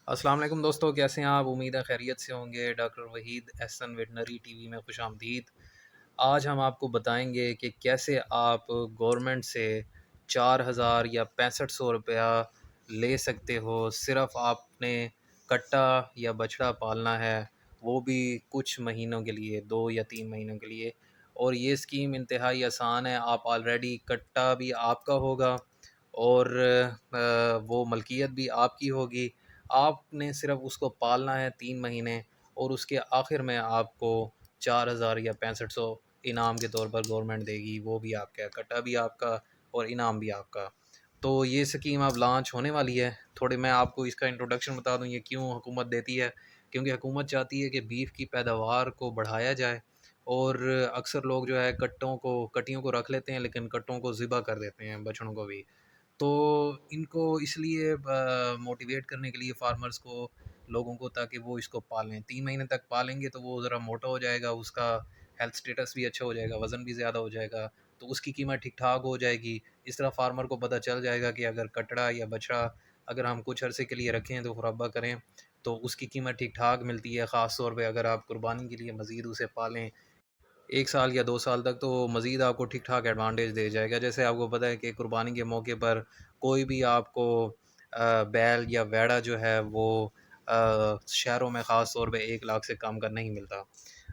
السلام علیکم دوستو، کیسے ہیں آپ؟ امید ہے خیریت سے ہوں گے۔ ڈاکٹر وحید احسن ویٹنری ٹی وی میں خوش آمدید۔ آج ہم آپ کو بتائیں گے کہ کیسے آپ گورنمنٹ سے 4,000 یا 6500 روپیہ لے سکتے ہو۔ صرف آپ نے کٹا یا بچڑا پالنا ہے، وہ بھی کچھ مہینوں کے لیے، 2 یا 3 مہینوں کے لیے۔ اور یہ اسکیم انتہائی آسان ہے۔ آپ آلریڈی کٹا بھی آپ کا ہوگا اور وہ ملکیت بھی آپ کی ہوگی۔ آپ نے صرف اس کو پالنا ہے 3 مہینے، اور اس کے آخر میں آپ کو 4,000 یا 6500 انعام کے طور پر گورنمنٹ دے گی۔ وہ بھی آپ کا، کٹا بھی آپ کا اور انعام بھی آپ کا۔ تو یہ اسکیم اب لانچ ہونے والی ہے۔ تھوڑے میں آپ کو اس کا انٹروڈکشن بتا دوں، یہ کیوں حکومت دیتی ہے۔ کیونکہ حکومت چاہتی ہے کہ بیف کی پیداوار کو بڑھایا جائے، اور اکثر لوگ جو ہے کٹیوں کو رکھ لیتے ہیں، لیکن کٹوں کو ذبح کر دیتے ہیں، بچڑوں کو بھی۔ تو ان کو اس لیے موٹیویٹ کرنے کے لیے فارمرز کو، لوگوں کو، تاکہ وہ اس کو پالیں۔ 3 مہینے تک پالیں گے تو وہ ذرا موٹا ہو جائے گا، اس کا ہیلتھ سٹیٹس بھی اچھا ہو جائے گا، وزن بھی زیادہ ہو جائے گا، تو اس کی قیمت ٹھیک ٹھاک ہو جائے گی۔ اس طرح فارمر کو پتہ چل جائے گا کہ اگر کٹڑا یا بچڑا اگر ہم کچھ عرصے کے لیے رکھیں تو مربع کریں تو اس کی قیمت ٹھیک ٹھاک ملتی ہے۔ خاص طور پہ اگر آپ قربانی کے لیے مزید اسے پالیں 1 سال یا 2 سال تک، تو مزید آپ کو ٹھیک ٹھاک ایڈوانٹیج دے جائے گا۔ جیسے آپ کو پتہ ہے کہ قربانی کے موقع پر کوئی بھی آپ کو بیل یا ویڑا جو ہے وہ شہروں میں خاص طور پہ 1 لاکھ سے کم کا نہیں ملتا۔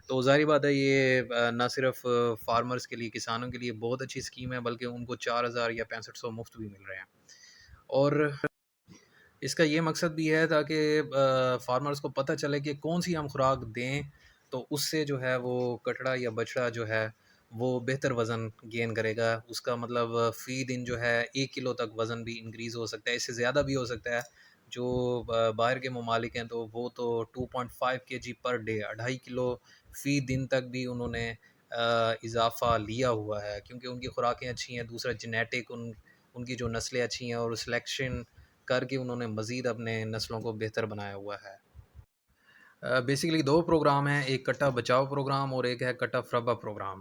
تو ظاہری بات ہے، یہ نہ صرف فارمرز کے لیے، کسانوں کے لیے بہت اچھی اسکیم ہے، بلکہ ان کو 4,000 یا 6500 مفت بھی مل رہے ہیں۔ اور اس کا یہ مقصد بھی ہے تاکہ فارمرز کو پتہ چلے کہ کون سی ہم خوراک دیں تو اس سے جو ہے وہ کٹڑا یا بچڑا جو ہے وہ بہتر وزن گین کرے گا۔ اس کا مطلب فی دن جو ہے 1 کلو تک وزن بھی انکریز ہو سکتا ہے، اس سے زیادہ بھی ہو سکتا ہے۔ جو باہر کے ممالک ہیں تو وہ تو 2.5 kg پر ڈے، 2.5 کلو فی دن تک بھی انہوں نے اضافہ لیا ہوا ہے، کیونکہ ان کی خوراکیں اچھی ہیں۔ دوسرا جینیٹک، ان کی جو نسلیں اچھی ہیں، اور سلیکشن کر کے انہوں نے مزید اپنے نسلوں کو بہتر بنایا ہوا ہے۔ بیسیکلی 2 پروگرام ہیں، ایک کٹا بچاؤ پروگرام اور ایک ہے کٹا فربا پروگرام۔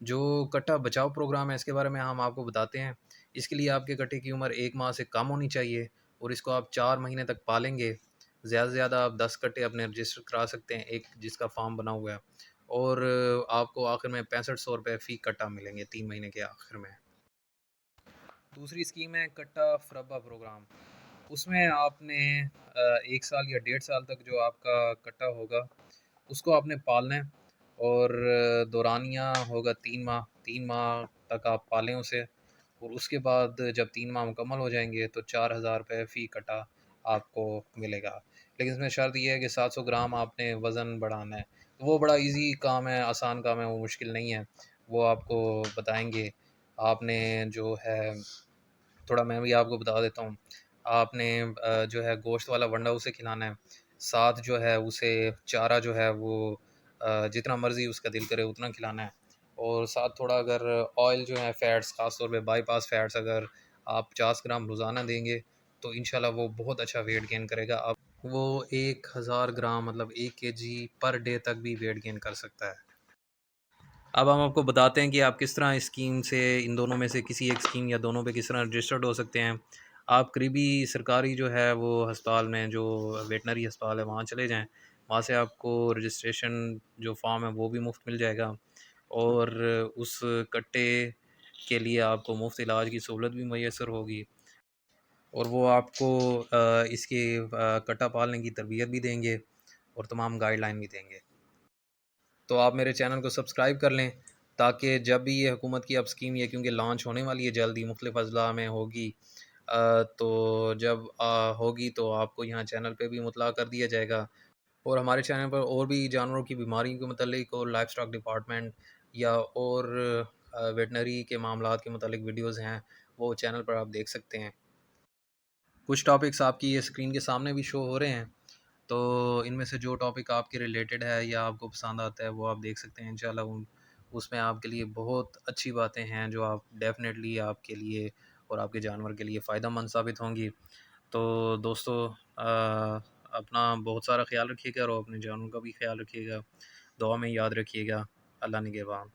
جو کٹا بچاؤ پروگرام ہے، اس کے بارے میں ہم آپ کو بتاتے ہیں۔ اس کے لیے آپ کے کٹے کی عمر 1 ماہ سے کم ہونی چاہیے، اور اس کو آپ 4 مہینے تک پالیں گے۔ زیادہ سے زیادہ آپ 10 کٹے اپنے رجسٹر کرا سکتے ہیں، ایک جس کا فارم بنا ہوا ہے، اور آپ کو آخر میں 6500 روپے فی کٹا ملیں گے 3 مہینے کے آخر میں۔ دوسری اسکیم ہے کٹا فربا پروگرام۔ اس میں آپ نے 1 سال یا 1.5 سال تک جو آپ کا کٹا ہوگا اس کو آپ نے پالنا ہے، اور دورانیہ ہوگا 3 ماہ۔ 3 ماہ تک آپ پالیں اسے، اور اس کے بعد جب 3 ماہ مکمل ہو جائیں گے تو 4,000 روپے فی کٹا آپ کو ملے گا۔ لیکن اس میں شرط یہ ہے کہ 700 گرام آپ نے وزن بڑھانا ہے۔ وہ بڑا ایزی کام ہے، آسان کام ہے، وہ مشکل نہیں ہے، وہ آپ کو بتائیں گے۔ آپ نے جو ہے، تھوڑا میں بھی آپ کو بتا دیتا ہوں، آپ نے جو ہے گوشت والا ونڈا اسے کھلانا ہے، ساتھ جو ہے اسے چارہ جو ہے وہ جتنا مرضی اس کا دل کرے اتنا کھلانا ہے، اور ساتھ تھوڑا اگر آئل جو ہے، فیٹس، خاص طور پہ بائی پاس فیٹس اگر آپ 50 گرام روزانہ دیں گے تو انشاءاللہ وہ بہت اچھا ویٹ گین کرے گا۔ اب وہ 1,000 گرام مطلب 1 kg پر ڈے تک بھی ویٹ گین کر سکتا ہے۔ اب ہم آپ کو بتاتے ہیں کہ آپ کس طرح اسکیم سے، ان دونوں میں سے کسی ایک اسکیم یا دونوں پہ کس طرح رجسٹرڈ ہو سکتے ہیں۔ آپ قریبی سرکاری جو ہے وہ ہسپتال میں، جو ویٹنری ہسپتال ہے، وہاں چلے جائیں۔ وہاں سے آپ کو رجسٹریشن جو فارم ہے وہ بھی مفت مل جائے گا، اور اس کٹے کے لیے آپ کو مفت علاج کی سہولت بھی میسر ہوگی، اور وہ آپ کو اس کے کٹا پالنے کی تربیت بھی دیں گے، اور تمام گائیڈ لائن بھی دیں گے۔ تو آپ میرے چینل کو سبسکرائب کر لیں، تاکہ جب بھی یہ حکومت کی اب اسکیم، یہ کیونکہ لانچ ہونے والی ہے جلدی، مختلف اضلاع میں ہوگی، تو جب ہوگی تو آپ کو یہاں چینل پہ بھی مطلع کر دیا جائے گا۔ اور ہمارے چینل پر اور بھی جانوروں کی بیماریوں کے متعلق، اور لائف سٹاک ڈپارٹمنٹ یا اور ویٹنری کے معاملات کے متعلق ویڈیوز ہیں، وہ چینل پر آپ دیکھ سکتے ہیں۔ کچھ ٹاپکس آپ کی یہ اسکرین کے سامنے بھی شو ہو رہے ہیں، تو ان میں سے جو ٹاپک آپ کے ریلیٹڈ ہے یا آپ کو پسند آتا ہے وہ آپ دیکھ سکتے ہیں انشاءاللہ۔ اس میں آپ کے لیے بہت اچھی باتیں ہیں جو آپ ڈیفینیٹلی آپ کے لیے اور آپ کے جانور کے لیے فائدہ مند ثابت ہوں گی۔ تو دوستو، اپنا بہت سارا خیال رکھیے گا، اور اپنے جانوروں کا بھی خیال رکھیے گا، دعا میں یاد رکھیے گا۔ اللہ نگہبان۔